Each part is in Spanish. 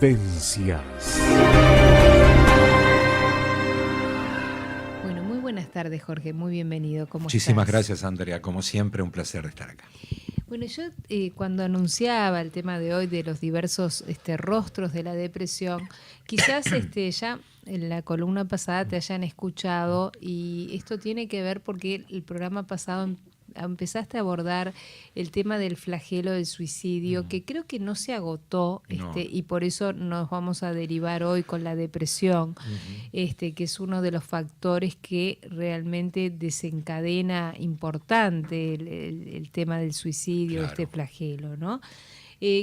Vivencias. Bueno, muy buenas tardes, Jorge. Muy bienvenido. ¿Cómo Muchísimas estás? gracias, Andrea. Como siempre, un placer estar acá. Bueno, yo cuando anunciaba el tema de hoy de los diversos rostros de la depresión, quizás ya en la columna pasada te hayan escuchado y esto tiene que ver porque el programa pasado empezaste a abordar el tema del flagelo del suicidio, que creo que no se agotó, No. y por eso nos vamos a derivar hoy con la depresión, que es uno de los factores que realmente desencadena importante el tema del suicidio, Claro. este flagelo, ¿no?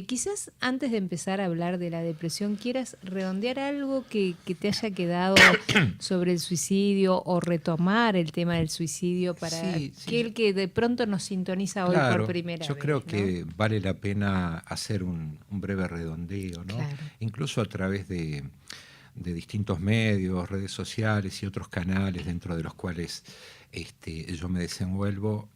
Quizás antes de empezar a hablar de la depresión, quieras redondear algo que te haya quedado sobre el suicidio o retomar el tema del suicidio para aquel que de pronto nos sintoniza hoy por primera vez. Yo creo ¿no? que vale la pena hacer un breve redondeo, ¿no? Claro. Incluso a través de distintos medios, redes sociales y otros canales dentro de los cuales yo me desenvuelvo,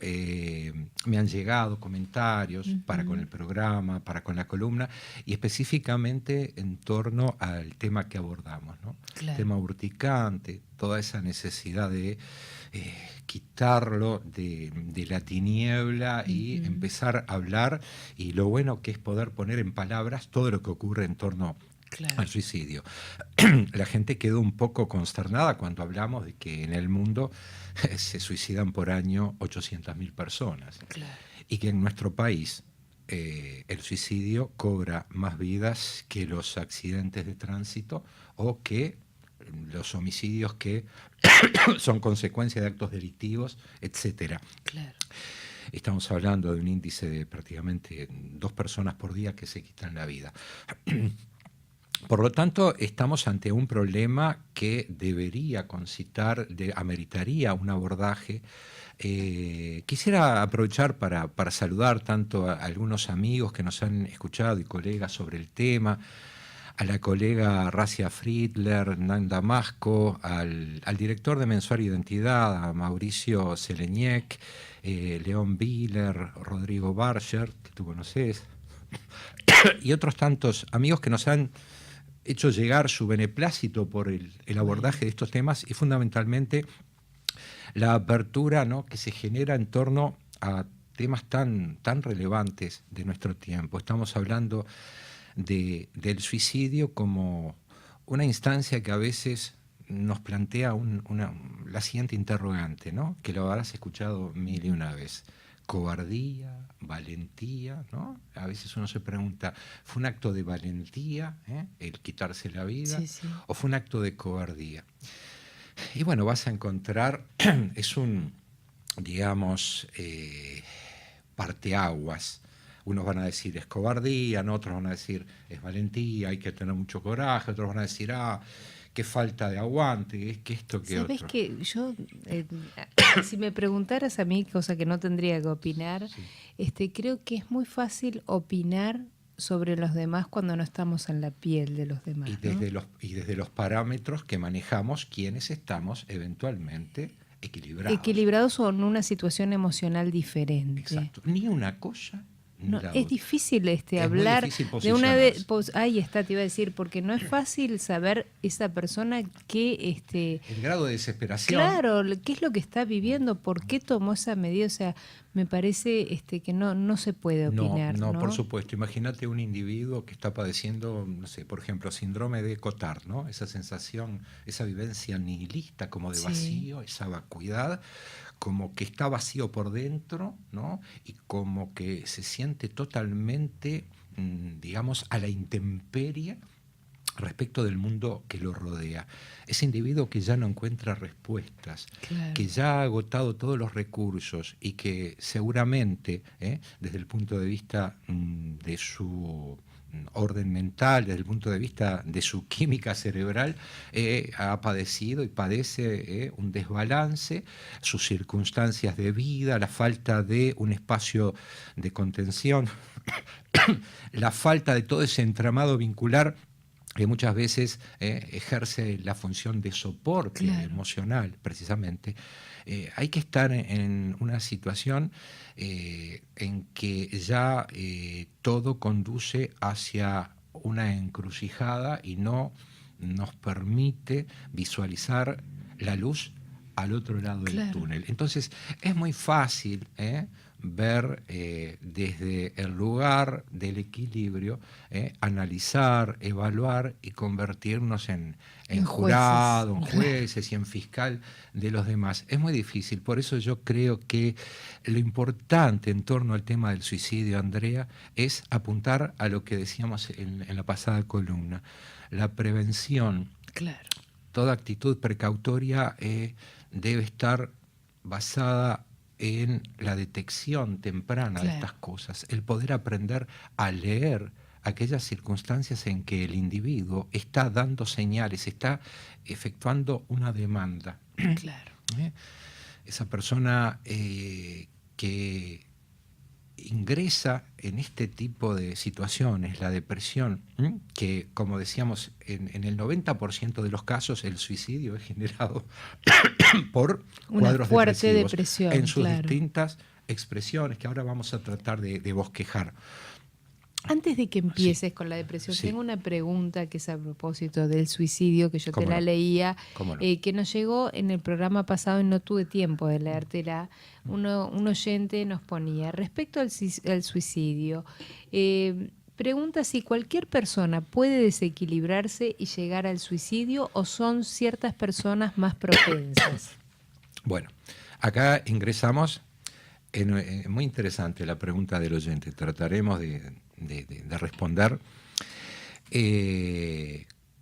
me han llegado comentarios para con el programa, para con la columna, y específicamente en torno al tema que abordamos, ¿no? Claro. Tema urticante, toda esa necesidad de quitarlo de la tiniebla y empezar a hablar, y lo bueno que es poder poner en palabras todo lo que ocurre en torno al suicidio. La gente quedó un poco consternada cuando hablamos de que en el mundo se suicidan por año 800.000 personas. Claro. Y que en nuestro país el suicidio cobra más vidas que los accidentes de tránsito o que los homicidios que son consecuencia de actos delictivos, etcétera. Claro. Estamos hablando de un índice de prácticamente 2 personas por día que se quitan la vida. Por lo tanto, estamos ante un problema que debería concitar, ameritaría un abordaje. Quisiera aprovechar para saludar tanto a algunos amigos que nos han escuchado y colegas sobre el tema, a la colega Racia Friedler, Nan Damasco, al director de Mensuario Identidad, a Mauricio Seleñek, León Biller, Rodrigo Barger, que tú conoces, y otros tantos amigos que nos han hecho llegar su beneplácito por el abordaje de estos temas y fundamentalmente la apertura, ¿no?, que se genera en torno a temas tan relevantes de nuestro tiempo. Estamos hablando del suicidio como una instancia que a veces nos plantea la siguiente interrogante, ¿no?, que lo habrás escuchado mil y una vez. Cobardía, valentía, ¿no? A veces uno se pregunta, ¿fue un acto de valentía, el quitarse la vida? Sí. ¿O fue un acto de cobardía? Y bueno, vas a encontrar, es un, digamos, parteaguas. Unos van a decir es cobardía, ¿no? Otros van a decir es valentía, hay que tener mucho coraje, otros van a decir, qué falta de aguante, que esto, que otro. ¿Sabés que yo, si me preguntaras a mí, cosa que no tendría que opinar, creo que es muy fácil opinar sobre los demás cuando no estamos en la piel de los demás. Desde los parámetros que manejamos quienes estamos eventualmente equilibrados. Equilibrados o en una situación emocional diferente. Exacto. Ni una cosa. No, es difícil hablar difícil de una ahí está, te iba a decir, porque no es fácil saber esa persona qué el grado de desesperación. Claro, qué es lo que está viviendo, por qué tomó esa medida, o sea, me parece que no se puede opinar. No, por supuesto. Imagínate un individuo que está padeciendo, no sé, por ejemplo, síndrome de Cotard, ¿no? Esa sensación, esa vivencia nihilista, como de vacío, esa vacuidad, como que está vacío por dentro, ¿no? Y como que se siente totalmente, digamos, a la intemperie respecto del mundo que lo rodea. Ese individuo que ya no encuentra respuestas, que ya ha agotado todos los recursos y que seguramente, desde el punto de vista de su orden mental, desde el punto de vista de su química cerebral, ha padecido y padece un desbalance, sus circunstancias de vida, la falta de un espacio de contención, la falta de todo ese entramado vincular que muchas veces ejerce la función de soporte emocional, precisamente. Hay que estar en una situación en que ya todo conduce hacia una encrucijada y no nos permite visualizar la luz al otro lado del túnel. Entonces es muy fácil ver desde el lugar del equilibrio, analizar, evaluar y convertirnos en jurado, en jueces y en fiscal de los demás. Es muy difícil, por eso yo creo que lo importante en torno al tema del suicidio, Andrea, es apuntar a lo que decíamos en la pasada columna, la prevención. Claro. Toda actitud precautoria debe estar basada en la detección temprana de estas cosas, el poder aprender a leer aquellas circunstancias en que el individuo está dando señales, está efectuando una demanda. Claro. Esa persona que ingresa en este tipo de situaciones, la depresión, que como decíamos, en el 90% de los casos el suicidio es generado por cuadros depresivos en sus distintas expresiones, que ahora vamos a tratar de bosquejar. Antes de que empieces con la depresión, tengo una pregunta que es a propósito del suicidio, que yo te la leía, que nos llegó en el programa pasado y no tuve tiempo de leértela. Un oyente nos ponía, respecto al suicidio, pregunta si cualquier persona puede desequilibrarse y llegar al suicidio o son ciertas personas más propensas. Bueno, acá ingresamos en muy interesante la pregunta del oyente. Trataremos de responder.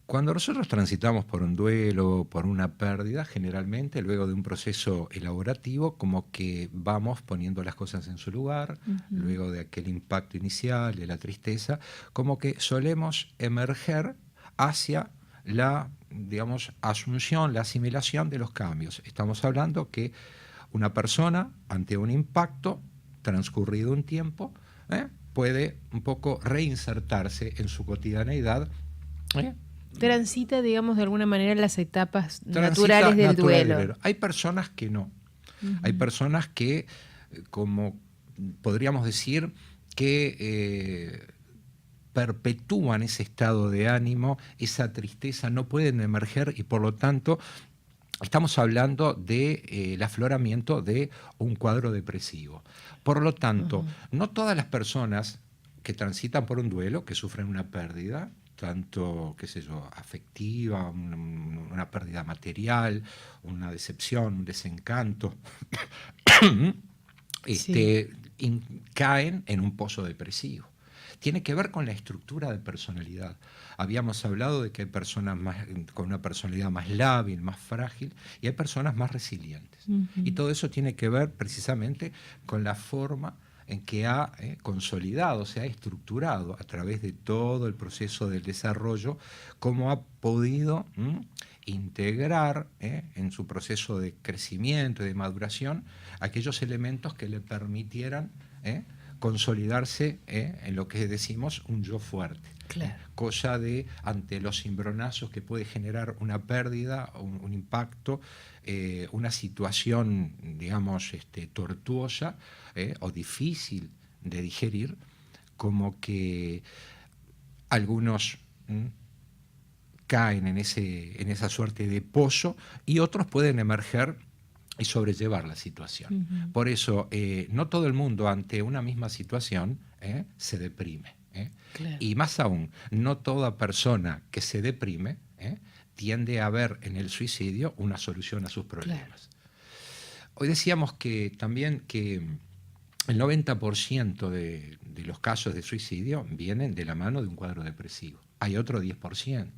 Cuando nosotros transitamos por un duelo, por una pérdida, generalmente luego de un proceso elaborativo, como que vamos poniendo las cosas en su lugar, luego de aquel impacto inicial, de la tristeza, como que solemos emerger hacia la, digamos, asunción, la asimilación de los cambios. Estamos hablando que una persona, ante un impacto, transcurrido un tiempo, puede un poco reinsertarse en su cotidianeidad. Transita, digamos, de alguna manera las etapas naturales del duelo. Hay personas que no. Hay personas que, como podríamos decir, que perpetúan ese estado de ánimo, esa tristeza, no pueden emerger y por lo tanto estamos hablando del afloramiento de un cuadro depresivo. Por lo tanto, no todas las personas que transitan por un duelo, que sufren una pérdida, tanto, qué sé yo, afectiva, una pérdida material, una decepción, un desencanto, caen en un pozo depresivo. Tiene que ver con la estructura de personalidad. Habíamos hablado de que hay personas con una personalidad más lábil, más frágil, y hay personas más resilientes. Y todo eso tiene que ver precisamente con la forma en que ha consolidado, se ha estructurado a través de todo el proceso del desarrollo, cómo ha podido integrar en su proceso de crecimiento y de maduración aquellos elementos que le permitieran consolidarse en lo que decimos un yo fuerte. Claro. Cosa de, ante los cimbronazos que puede generar una pérdida, un impacto, una situación, digamos, tortuosa o difícil de digerir, como que algunos caen en esa suerte de pozo y otros pueden emerger y sobrellevar la situación. Por eso, no todo el mundo ante una misma situación se deprime. Claro. Y más aún, no toda persona que se deprime tiende a ver en el suicidio una solución a sus problemas. Claro. Hoy decíamos que también que el 90% de los casos de suicidio vienen de la mano de un cuadro depresivo. Hay otro 10%.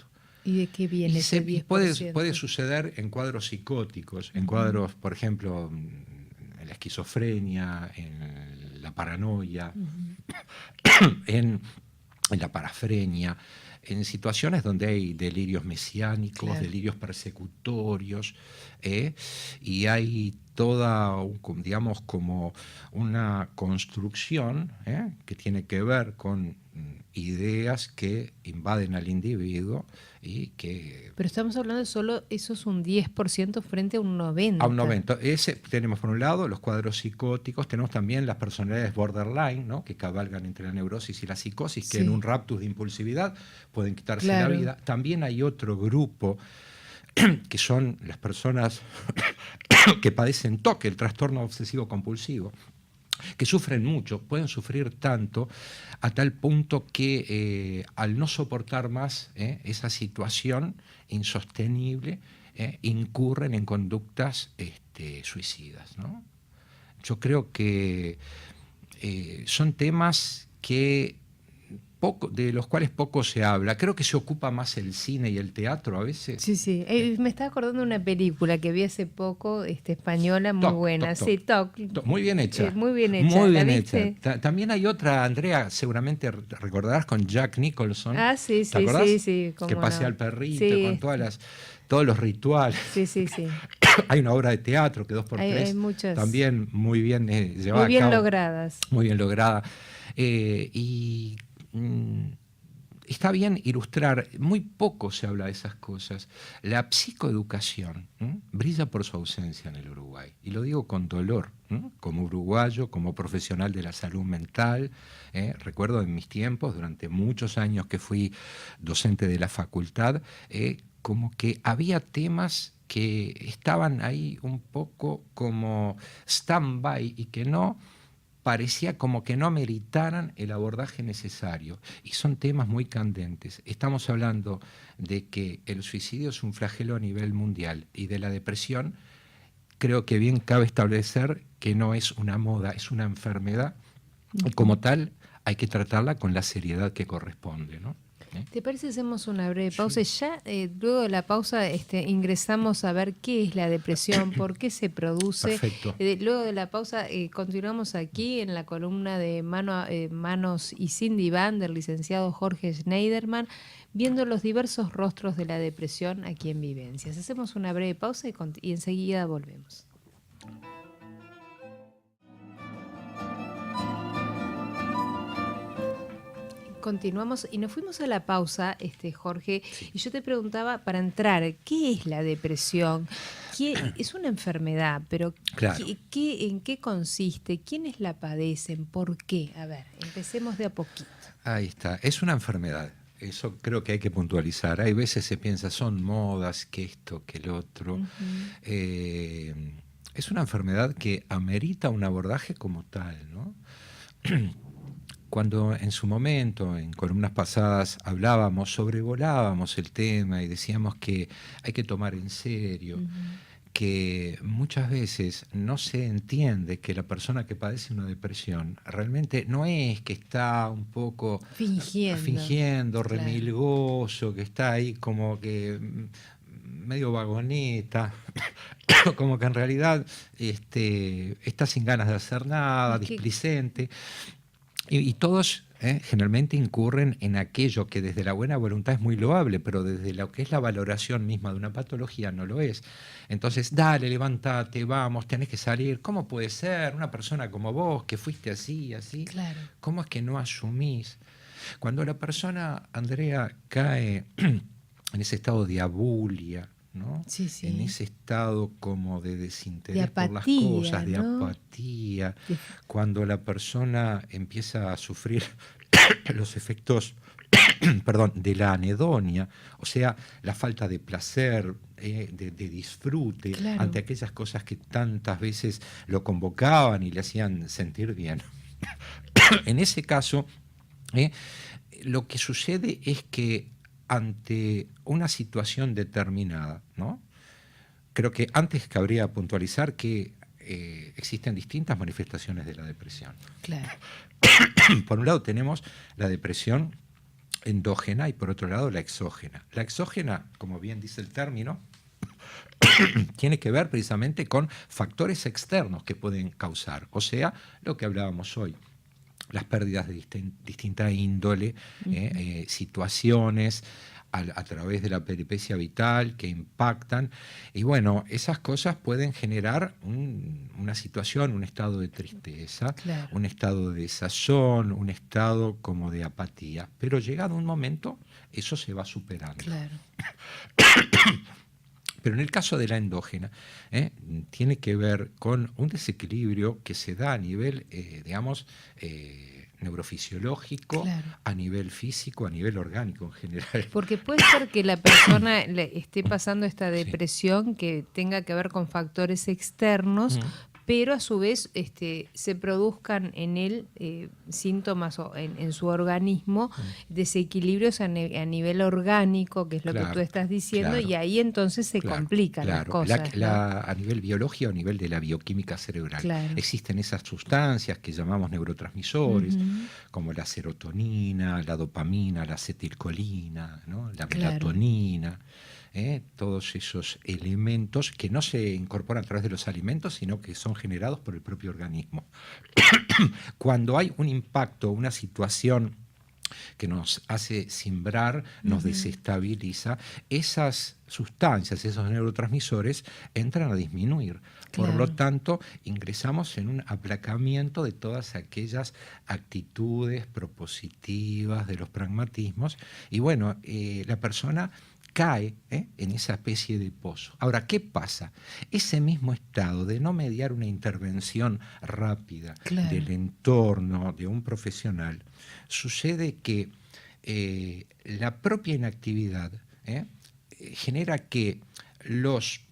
¿Y de qué viene ese 10%? Puede suceder en cuadros psicóticos, en cuadros, por ejemplo, en la esquizofrenia, en la paranoia, en la parafrenia, en situaciones donde hay delirios mesiánicos, claro, delirios persecutorios, y hay toda, digamos, como una construcción que tiene que ver con ideas que invaden al individuo y que... Pero estamos hablando de solo eso es un 10% frente a un 90%. A un 90%. Tenemos por un lado los cuadros psicóticos, tenemos también las personalidades borderline, ¿no? Que cabalgan entre la neurosis y la psicosis, que en un raptus de impulsividad pueden quitarse la vida. También hay otro grupo que son las personas que padecen TOC, el trastorno obsesivo compulsivo, que sufren mucho, pueden sufrir tanto a tal punto que al no soportar más esa situación insostenible, incurren en conductas suicidas, ¿no? Yo creo que son temas de los cuales poco se habla. Creo que se ocupa más el cine y el teatro a veces. Sí. Me estaba acordando de una película que vi hace poco, española, muy buena. Sí, TOC. Muy bien hecha. Muy bien hecha. Muy bien hecha. También hay otra, Andrea, seguramente recordarás, con Jack Nicholson. Ah, sí. ¿Te acordás? Sí. Que pasea al perrito con todos los rituales. Sí. Hay una obra de teatro que 2x3 hay muchas. También muy bien llevada muy bien a cabo. logradas. Muy bien lograda. Está bien ilustrar, muy poco se habla de esas cosas. La psicoeducación brilla por su ausencia en el Uruguay, y lo digo con dolor, como uruguayo, como profesional de la salud mental. Recuerdo en mis tiempos, durante muchos años que fui docente de la facultad, como que había temas que estaban ahí un poco como stand-by y que no... parecía como que no meritaran el abordaje necesario. Y son temas muy candentes. Estamos hablando de que el suicidio es un flagelo a nivel mundial, y de la depresión creo que bien cabe establecer que no es una moda, es una enfermedad. Y como tal hay que tratarla con la seriedad que corresponde, ¿no? ¿Te parece que hacemos una breve pausa? Sí. Ya luego de la pausa ingresamos a ver qué es la depresión, por qué se produce. Perfecto. Luego de la pausa continuamos aquí en la columna de Manos y Sin Diván del licenciado Jorge Schneiderman, viendo los diversos rostros de la depresión aquí en Vivencias. Hacemos una breve pausa y enseguida volvemos. Continuamos y nos fuimos a la pausa, Jorge, y yo te preguntaba, para entrar, ¿qué es la depresión? Es una enfermedad, pero claro. ¿en qué consiste? ¿Quiénes la padecen? ¿Por qué? A ver, empecemos de a poquito. Ahí está, es una enfermedad. Eso creo que hay que puntualizar. Hay veces se piensa, son modas, que esto, que el otro. Es una enfermedad que amerita un abordaje como tal, ¿no? Cuando en su momento, en columnas pasadas, sobrevolábamos el tema y decíamos que hay que tomar en serio, que muchas veces no se entiende que la persona que padece una depresión realmente no es que está un poco fingiendo remilgoso, que está ahí como que medio vagoneta, como que en realidad está sin ganas de hacer nada, displicente. Y todos generalmente incurren en aquello que desde la buena voluntad es muy loable, pero desde lo que es la valoración misma de una patología no lo es. Entonces, dale, levántate, vamos, tenés que salir. ¿Cómo puede ser una persona como vos, que fuiste así? Claro. ¿Cómo es que no asumís? Cuando la persona, Andrea, cae en ese estado de abulia, ¿no? Sí. En ese estado como de desinterés por las cosas, de ¿no? apatía, cuando la persona empieza a sufrir los efectos de la anedonia, o sea, la falta de placer, de disfrute, claro, ante aquellas cosas que tantas veces lo convocaban y le hacían sentir bien. En ese caso, lo que sucede es que ante una situación determinada, ¿no? Creo que antes cabría puntualizar que existen distintas manifestaciones de la depresión. Claro. Por un lado tenemos la depresión endógena y por otro lado la exógena. La exógena, como bien dice el término, tiene que ver precisamente con factores externos que pueden causar, o sea, lo que hablábamos hoy. las pérdidas de distinta índole, situaciones a través de la peripecia vital que impactan. Y bueno, esas cosas pueden generar una situación, un estado de tristeza, Claro. un estado de desazón, un estado como de apatía. Pero llegado un momento, eso se va superando. Claro. Pero en el caso de la endógena, tiene que ver con un desequilibrio que se da a nivel, neurofisiológico, Claro. a nivel físico, a nivel orgánico en general. Porque puede ser que la persona esté pasando esta Sí. depresión que tenga que ver con factores externos, pero a su vez se produzcan en él síntomas o en su organismo, desequilibrios a nivel orgánico, que es lo que Claro, tú estás diciendo, claro. y ahí entonces se Claro, complican las claro. cosas. ¿no? A nivel biológico, a nivel de la bioquímica cerebral, Claro. existen esas sustancias que llamamos neurotransmisores, Ujú. como la serotonina, la dopamina, la acetilcolina, ¿no? La Claro. melatonina, todos esos elementos que no se incorporan a través de los alimentos, sino que son generados por el propio organismo. Cuando hay un impacto, una situación que nos hace cimbrar, nos desestabiliza, esas sustancias, esos neurotransmisores entran a disminuir. Por Claro. lo tanto, ingresamos en un aplacamiento de todas aquellas actitudes propositivas, de los pragmatismos, y bueno, la persona cae en esa especie de pozo. Ahora, ¿qué pasa? Ese mismo estado de no mediar una intervención rápida Claro. del entorno de un profesional, sucede que la propia inactividad genera que los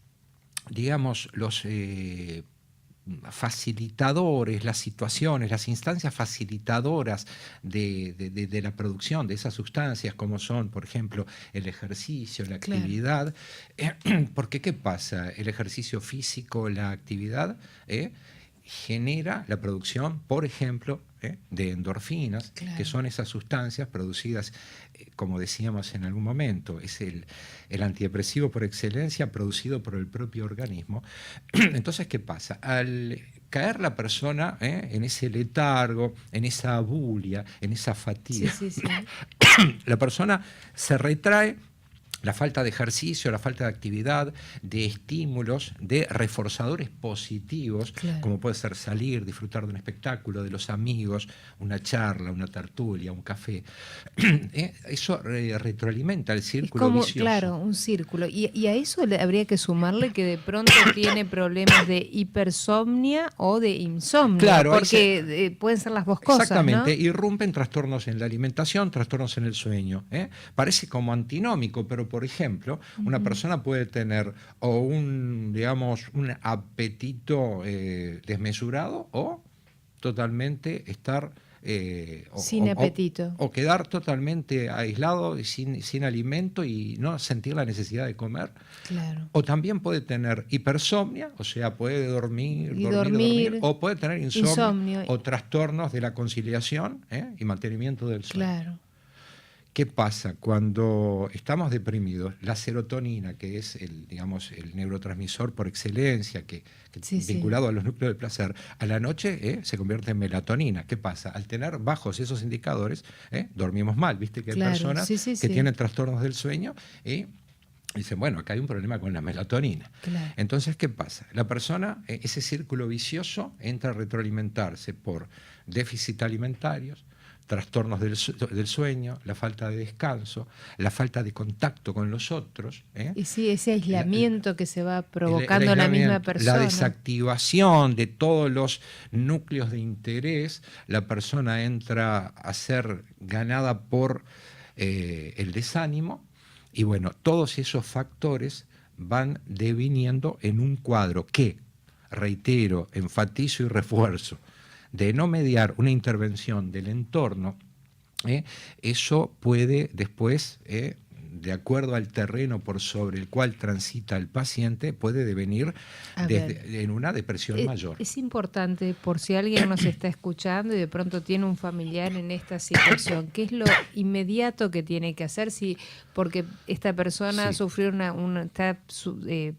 facilitadores, las situaciones, las instancias facilitadoras de la producción de esas sustancias, como son, por ejemplo, el ejercicio, la Claro. actividad, porque ¿qué pasa? El ejercicio físico, la actividad, genera la producción, por ejemplo, de endorfinas, Claro. que son esas sustancias producidas, como decíamos en algún momento, es el antidepresivo por excelencia producido por el propio organismo. Entonces, ¿qué pasa? Al caer la persona en ese letargo, en esa abulia, en esa fatiga, Sí. la persona se retrae. La falta de ejercicio, la falta de actividad, de estímulos, de reforzadores positivos, Claro. como puede ser salir, disfrutar de un espectáculo, de los amigos, una charla, una tertulia, un café. Eso retroalimenta el Es círculo como, vicioso. claro, un círculo. Y a eso habría que sumarle que de pronto tiene problemas de hipersomnia o de insomnio, Claro, porque pueden ser las dos cosas, exactamente, ¿no? irrumpen trastornos en la alimentación, trastornos en el sueño. Parece como antinómico, pero por ejemplo, una persona puede tener o un apetito desmesurado o totalmente estar Sin apetito. o quedar totalmente aislado y sin alimento y no sentir la necesidad de comer. Claro. O también puede tener hipersomnia, o sea, puede dormir, Y dormir, o puede tener insomnio. o trastornos de la conciliación y mantenimiento del sueño. Claro. ¿Qué pasa? Cuando estamos deprimidos, la serotonina, que es el neurotransmisor por excelencia, vinculado a los núcleos del placer, a la noche se convierte en melatonina. ¿Qué pasa? Al tener bajos esos indicadores, dormimos mal. Viste que hay personas que tienen trastornos del sueño y dicen, bueno, acá hay un problema con la melatonina. Claro. Entonces, ¿qué pasa? La persona, ese círculo vicioso, entra a retroalimentarse por déficit alimentarios, trastornos del sueño, la falta de descanso, la falta de contacto con los otros. Y sí, ese aislamiento que se va provocando la misma persona. La desactivación de todos los núcleos de interés, la persona entra a ser ganada por el desánimo, y bueno, todos esos factores van deviniendo en un cuadro que, reitero, enfatizo y refuerzo, de no mediar una intervención del entorno, eso puede después de acuerdo al terreno por sobre el cual transita el paciente, puede devenir en una depresión mayor. Es importante, por si alguien nos está escuchando y de pronto tiene un familiar en esta situación, ¿qué es lo inmediato que tiene que hacer? Porque esta persona sufrió está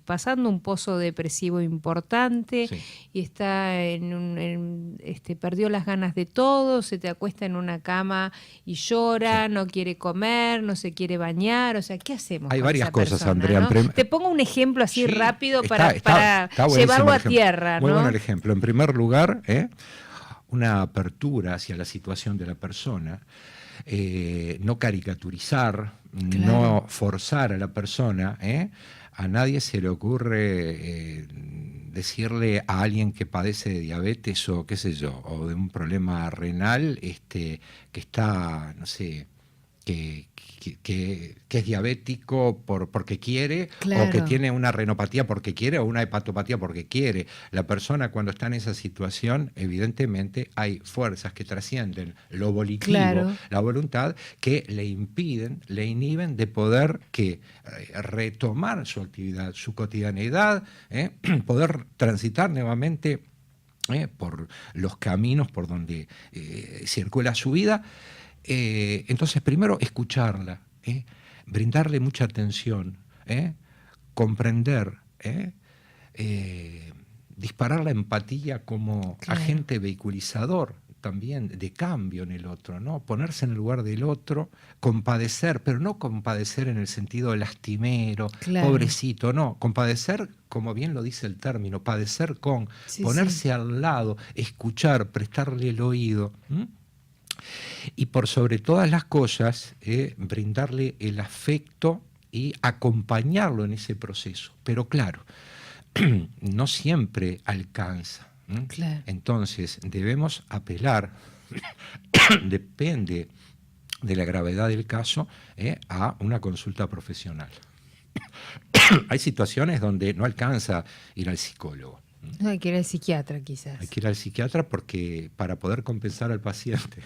pasando un pozo depresivo importante y está perdió las ganas de todo, se te acuesta en una cama y llora, no quiere comer, no se quiere bañar, o sea, ¿qué hacemos? Hay con varias esa cosas, persona, Andrea. ¿no? Te pongo un ejemplo así rápido para buenísimo llevarlo a el ejemplo. tierra, ¿no? Muy bueno el ejemplo. En primer lugar, una apertura hacia la situación de la persona, no caricaturizar, no forzar a la persona. A nadie se le ocurre decirle a alguien que padece de diabetes o qué sé yo, o de un problema renal, que está, no sé, que es diabético porque quiere, o que tiene una renopatía porque quiere, o una hepatopatía porque quiere. La persona, cuando está en esa situación, evidentemente hay fuerzas que trascienden lo volitivo, la voluntad, que le impiden, le inhiben de poder retomar su actividad, su cotidianeidad, poder transitar nuevamente por los caminos por donde circula su vida. Entonces, primero, escucharla, brindarle mucha atención, comprender, disparar la empatía como agente vehiculizador también de cambio en el otro, ¿no? Ponerse en el lugar del otro, compadecer, pero no compadecer en el sentido lastimero, pobrecito, no, compadecer, como bien lo dice el término, padecer con, ponerse al lado, escuchar, prestarle el oído. Y por sobre todas las cosas, brindarle el afecto y acompañarlo en ese proceso. Pero claro, no siempre alcanza. Entonces debemos apelar, depende de la gravedad del caso, a una consulta profesional. Hay situaciones donde no alcanza ir al psicólogo. No, hay que ir al psiquiatra, quizás. Hay que ir al psiquiatra porque para poder compensar al paciente,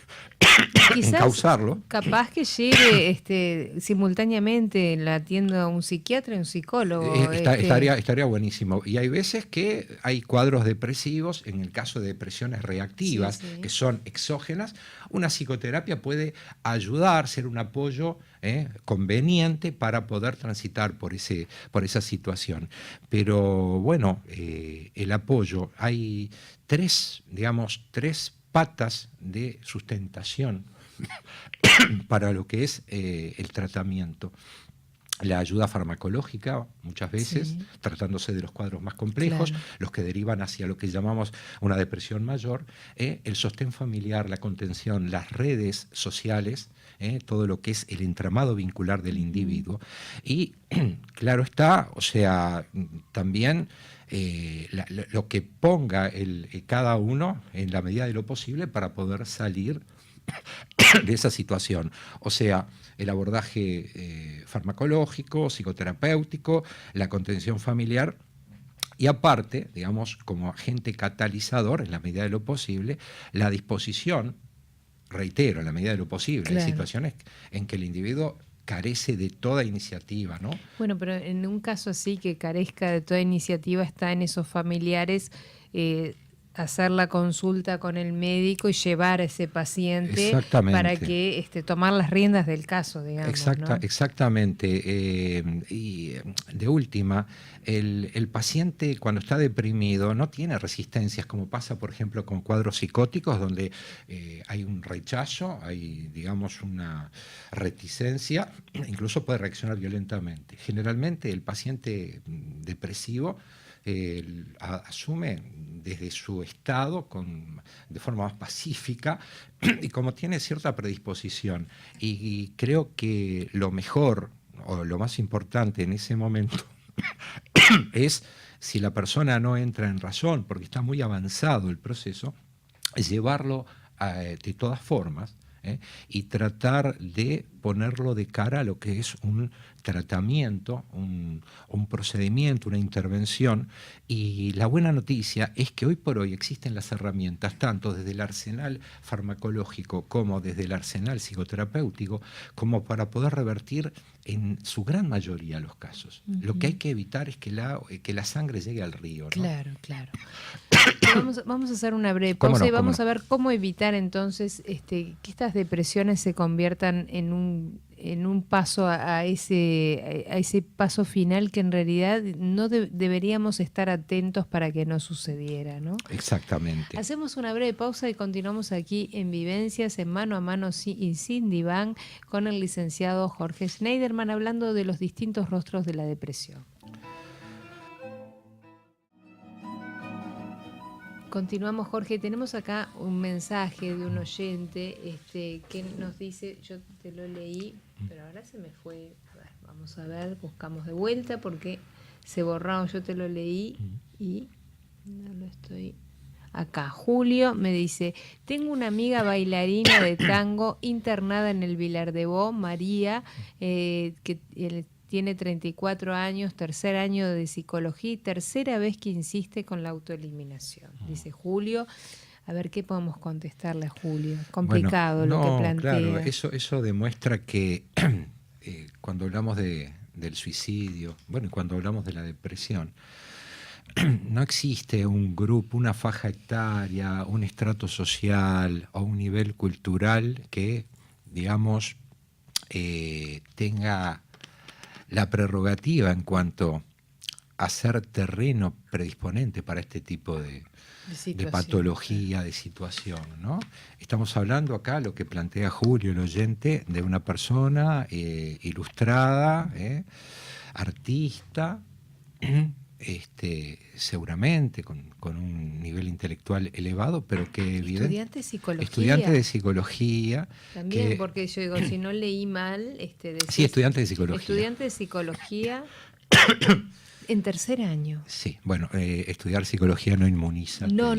quizás encauzarlo. Capaz que llegue simultáneamente la atienda a un psiquiatra y un psicólogo. Estaría buenísimo. Y hay veces que hay cuadros depresivos, en el caso de depresiones reactivas, que son exógenas. Una psicoterapia puede ayudar, ser un apoyo conveniente para poder transitar por esa situación. Pero bueno, el apoyo, hay tres patas de sustentación para lo que es el tratamiento. La ayuda farmacológica, muchas veces, tratándose de los cuadros más complejos, los que derivan hacia lo que llamamos una depresión mayor, el sostén familiar, la contención, las redes sociales, todo lo que es el entramado vincular del individuo. Y claro está, o sea, también lo que ponga cada uno en la medida de lo posible para poder salir de esa situación. O sea, el abordaje farmacológico, psicoterapéutico, la contención familiar y aparte, digamos, como agente catalizador, en la medida de lo posible, la disposición, reitero, en la medida de lo posible, hay situaciones en que el individuo carece de toda iniciativa, ¿no? Bueno, pero en un caso así que carezca de toda iniciativa, está en esos familiares hacer la consulta con el médico y llevar a ese paciente para que tomar las riendas del caso, digamos. ¿No? Exactamente. Y de última, el paciente cuando está deprimido no tiene resistencias, como pasa, por ejemplo, con cuadros psicóticos, donde hay un rechazo, hay, digamos, una reticencia, incluso puede reaccionar violentamente. Generalmente el paciente depresivo asume desde su estado de forma más pacífica y como tiene cierta predisposición. Y creo que lo mejor o lo más importante en ese momento es, si la persona no entra en razón, porque está muy avanzado el proceso, es llevarlo de todas formas y tratar de ponerlo de cara a lo que es un tratamiento, un procedimiento, una intervención. Y la buena noticia es que hoy por hoy existen las herramientas, tanto desde el arsenal farmacológico como desde el arsenal psicoterapéutico, como para poder revertir en su gran mayoría los casos. Lo que hay que evitar es que la sangre llegue al río, ¿no? Claro, claro. Vamos a hacer una breve pausa y vamos a ver cómo evitar entonces que estas depresiones se conviertan en un paso a ese paso final que en realidad no deberíamos estar atentos para que no sucediera, ¿no? Exactamente. Hacemos una breve pausa y continuamos aquí en Vivencias, en Mano a Mano y Sin Diván, con el licenciado Jorge Schneiderman, hablando de los distintos rostros de la depresión. Continuamos, Jorge. Tenemos acá un mensaje de un oyente que nos dice, yo te lo leí, pero ahora se me fue. A ver, vamos a ver, buscamos de vuelta porque se borró. Yo te lo leí y no lo estoy... Acá, Julio me dice, tengo una amiga bailarina de tango internada en el Vilar de Bo, María, que tiene 34 años, tercer año de psicología y tercera vez que insiste con la autoeliminación. Dice Julio. A ver, ¿qué podemos contestarle a Julio? Complicado lo que plantea. Claro, eso demuestra que cuando hablamos del suicidio, bueno, y cuando hablamos de la depresión, no existe un grupo, una faja etaria, un estrato social o un nivel cultural que, digamos, tenga la prerrogativa en cuanto a ser terreno predisponente para este tipo de patología, de situación, ¿no? Estamos hablando acá, lo que plantea Julio, el oyente, de una persona ilustrada, artista, seguramente con un nivel intelectual elevado, pero que estudiante de psicología. También, porque yo digo, si no leí mal, sí, estudiante de psicología. Estudiante de psicología en tercer año. Sí, bueno, estudiar psicología no inmuniza. No,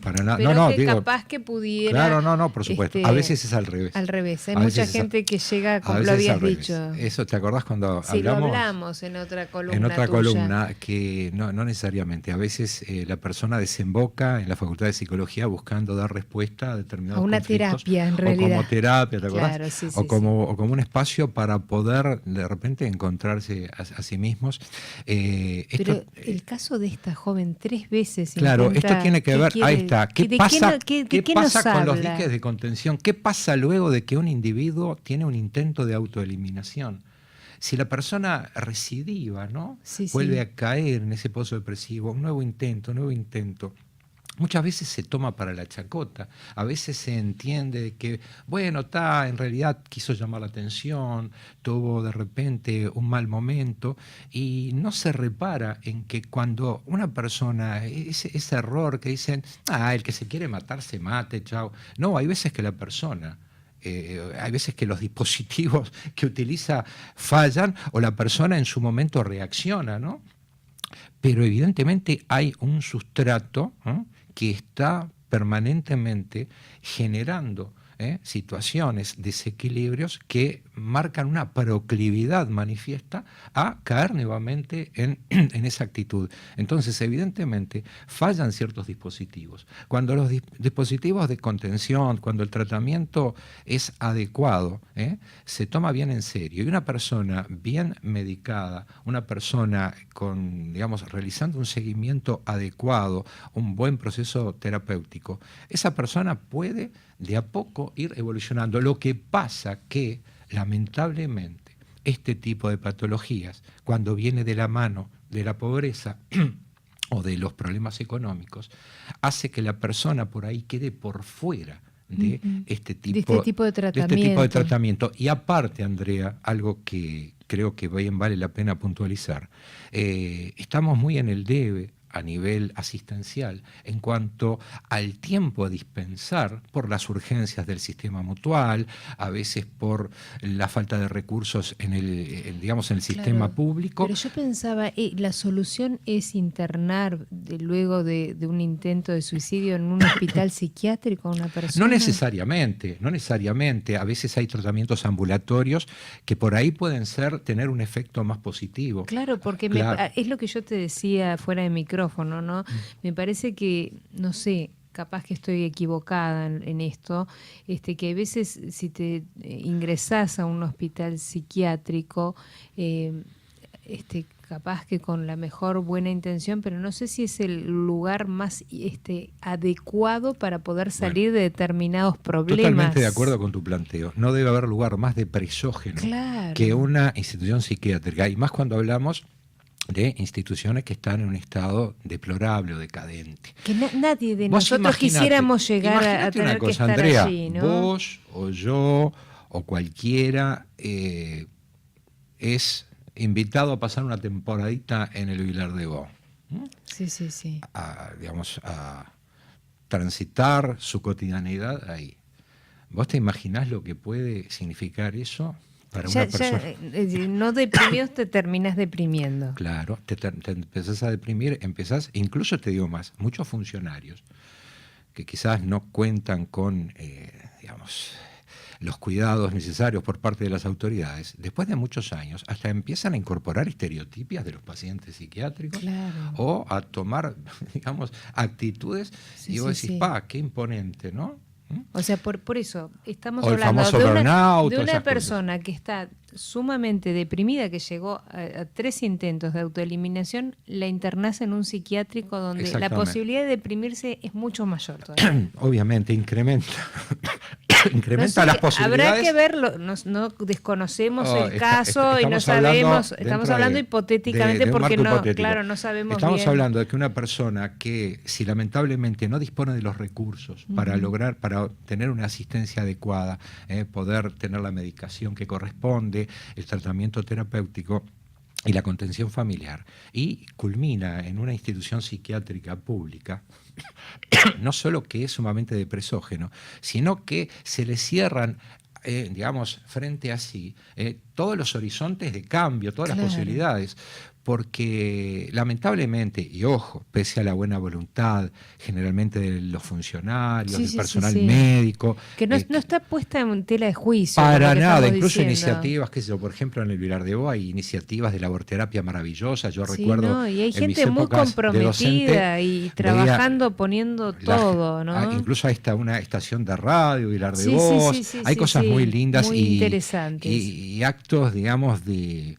para nada. Pero no, que digo, capaz que pudiera. Claro, no, por supuesto. A veces es al revés. Al revés. Hay mucha gente que llega, como lo habías dicho. Eso, ¿te acordás cuando sí, hablamos? Lo hablamos en otra columna. En otra tuya. columna, que no necesariamente. A veces la persona desemboca en la Facultad de Psicología buscando dar respuesta a determinados conflictos. A una terapia, en realidad. O como terapia, ¿te acordás? Claro, sí, o como un espacio para poder de repente encontrarse a sí mismos. Pero el caso de esta joven 3 veces. Claro, esto tiene que ver, ahí está. ¿Qué pasa con los diques de contención? ¿Qué pasa luego de que un individuo tiene un intento de autoeliminación? Si la persona recidiva, ¿no? Vuelve a caer en ese pozo depresivo, un nuevo intento. Muchas veces se toma para la chacota, a veces se entiende que, bueno, en realidad quiso llamar la atención, tuvo de repente un mal momento y no se repara en que cuando una persona, ese error que dicen, el que se quiere matar se mate, chao. No, hay veces que la persona... hay veces que los dispositivos que utiliza fallan o la persona en su momento reacciona, ¿no? Pero evidentemente hay un sustrato, ¿no?, que está permanentemente generando situaciones, desequilibrios que marcan una proclividad manifiesta a caer nuevamente en esa actitud. Entonces, evidentemente, fallan ciertos dispositivos. Cuando los dispositivos de contención, cuando el tratamiento es adecuado, se toma bien en serio. Y una persona bien medicada, una persona realizando un seguimiento adecuado, un buen proceso terapéutico, esa persona puede de a poco ir evolucionando. Lo que pasa que, lamentablemente, este tipo de patologías, cuando viene de la mano de la pobreza o de los problemas económicos, hace que la persona por ahí quede por fuera de este tipo de tratamiento. Y aparte, Andrea, algo que creo que bien vale la pena puntualizar, estamos muy en el debe a nivel asistencial en cuanto al tiempo a dispensar por las urgencias del sistema mutual, a veces por la falta de recursos en digamos, en el sistema Claro, público. pero yo pensaba, la solución es internar luego de un intento de suicidio en un hospital psiquiátrico a una persona. No necesariamente, no necesariamente. A veces hay tratamientos ambulatorios que por ahí pueden tener un efecto más positivo. Claro, porque Claro. es lo que yo te decía fuera de micrófono, ¿no? Me parece que, no sé, capaz que estoy equivocada en esto, que a veces si te ingresás a un hospital psiquiátrico, capaz que con la mejor buena intención, pero no sé si es el lugar más adecuado para poder salir de determinados problemas. Totalmente de acuerdo con tu planteo. No debe haber lugar más depresógeno que una institución psiquiátrica, y más cuando hablamos de instituciones que están en un estado deplorable o decadente. Que nadie de nosotros quisiéramos llegar a tener una cosa, que estar Andrea, allí, ¿no? Vos o yo o cualquiera es invitado a pasar una temporadita en el Vilar de Bo. Sí, sí, sí. Digamos, a transitar su cotidianidad ahí. ¿Vos te imaginás lo que puede significar eso para una persona? No deprimidos te terminas deprimiendo. Claro, te empezás a deprimir, incluso te digo más, muchos funcionarios que quizás no cuentan con, digamos, los cuidados necesarios por parte de las autoridades, después de muchos años, hasta empiezan a incorporar estereotipias de los pacientes psiquiátricos. Claro. O a tomar, digamos, actitudes, y vos decís, qué imponente, ¿no? O sea, por eso estamos o el hablando famoso burnout, de una persona que está sumamente deprimida, que llegó a 3 intentos de autoeliminación, la internás en un psiquiátrico donde la posibilidad de deprimirse es mucho mayor todavía. Obviamente, incrementa las posibilidades. Habrá que verlo, no desconocemos el caso y no sabemos, estamos hablando hipotéticamente porque no, claro, no sabemos Estamos bien. hablando de que una persona que, si lamentablemente no dispone de los recursos para tener una asistencia adecuada, poder tener la medicación que corresponde, el tratamiento terapéutico y la contención familiar, y culmina en una institución psiquiátrica pública, no solo que es sumamente depresógeno, sino que se le cierran, digamos, frente a sí, todos los horizontes de cambio, todas las posibilidades, porque lamentablemente, y ojo, pese a la buena voluntad generalmente de los funcionarios, del personal médico, que no está puesta en tela de juicio. Para nada, incluso iniciativas, qué sé yo, por ejemplo en el Vilar de Bo hay iniciativas de laborterapia maravillosas, yo recuerdo. Y hay gente muy comprometida y trabajando, poniendo todo, ¿no? Incluso hay una estación de radio, Vilar de Bo, hay cosas muy lindas muy interesantes. Y actos, digamos, de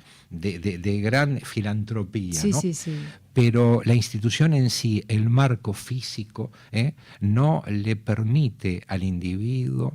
gran filantropía, ¿no? Pero la institución en sí, el marco físico, no le permite al individuo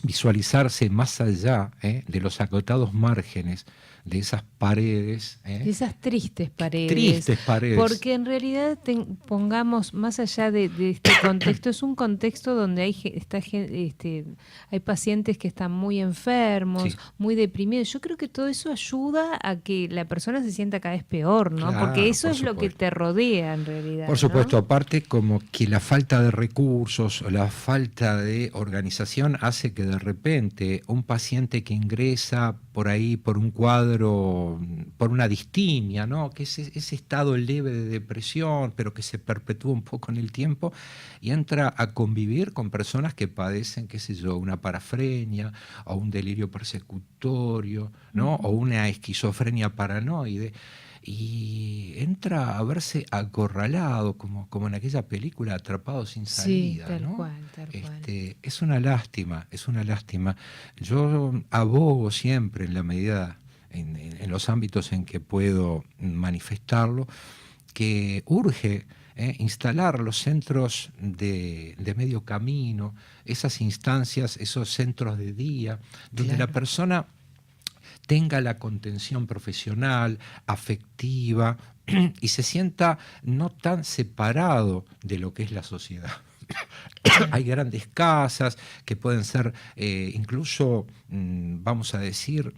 visualizarse más allá de los acotados márgenes de esas paredes. De esas tristes paredes. Tristes paredes. Porque en realidad, pongamos, más allá de este contexto, es un contexto donde hay pacientes que están muy enfermos, muy deprimidos. Yo creo que todo eso ayuda a que la persona se sienta cada vez peor, ¿no? Claro, porque eso es lo que te rodea en realidad. Por supuesto, ¿no? aparte como que la falta de recursos o la falta de organización hace que de repente un paciente que ingresa por ahí por un cuadro, por una distimia, ¿no? Que es ese estado leve de depresión, pero que se perpetúa un poco en el tiempo, y entra a convivir con personas que padecen, qué sé yo, una parafrenia o un delirio persecutorio, ¿no? O una esquizofrenia paranoide. Y entra a verse acorralado, como en aquella película Atrapado sin salida. Tal ¿no? cual. Es una lástima, es una lástima. Yo abogo siempre en la medida, en los ámbitos en que puedo manifestarlo, que urge instalar los centros de medio camino, esas instancias, esos centros de día, donde la persona tenga la contención profesional, afectiva, y se sienta no tan separado de lo que es la sociedad. Hay grandes casas que pueden ser incluso, vamos a decir,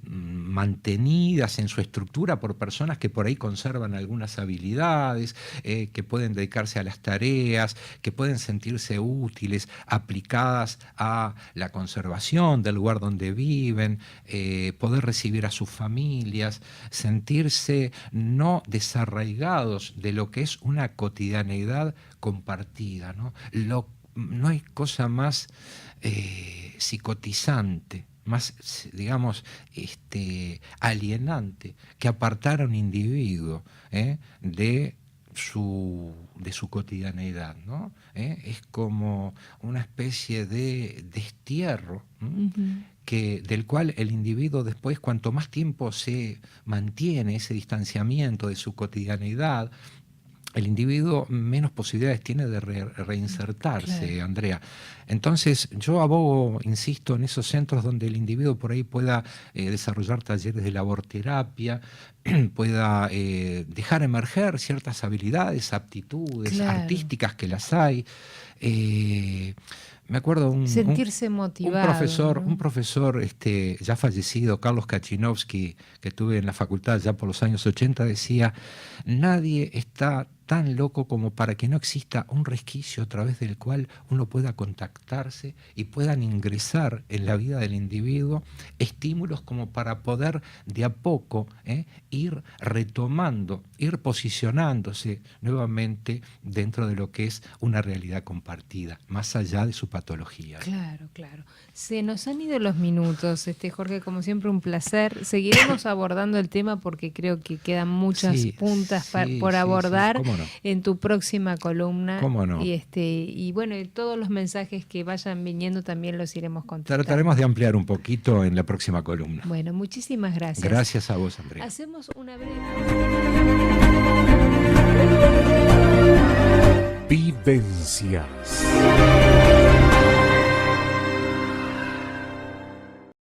mantenidas en su estructura por personas que por ahí conservan algunas habilidades, que pueden dedicarse a las tareas, que pueden sentirse útiles, aplicadas a la conservación del lugar donde viven, poder recibir a sus familias, sentirse no desarraigados de lo que es una cotidianeidad compartida, ¿no? No hay cosa más psicotizante, más, digamos, alienante, que apartar a un individuo de su cotidianeidad, ¿no? Es como una especie de destierro, del cual el individuo después, cuanto más tiempo se mantiene ese distanciamiento de su cotidianeidad, el individuo menos posibilidades tiene de reinsertarse, claro. Andrea. Entonces, yo abogo, insisto, en esos centros donde el individuo por ahí pueda desarrollar talleres de laborterapia, pueda dejar emerger ciertas habilidades, aptitudes, claro. artísticas que las hay. Me acuerdo sentirse motivado, un profesor ya fallecido, Carlos Kachinovsky, que tuve en la facultad ya por los años 80, decía: nadie está tan loco como para que no exista un resquicio a través del cual uno pueda contactarse y puedan ingresar en la vida del individuo estímulos como para poder de a poco ir retomando, ir posicionándose nuevamente dentro de lo que es una realidad compartida, más allá de su patología. Claro, claro. Se nos han ido los minutos, Jorge, como siempre un placer. Seguiremos abordando el tema porque creo que quedan muchas puntas por abordar. ¿Cómo no? En tu próxima columna. ¿Cómo no? Y bueno, todos los mensajes que vayan viniendo también los iremos contestando. Trataremos de ampliar un poquito en la próxima columna. Bueno, muchísimas gracias. Gracias a vos, Andrea. Hacemos una breve... Vivencias.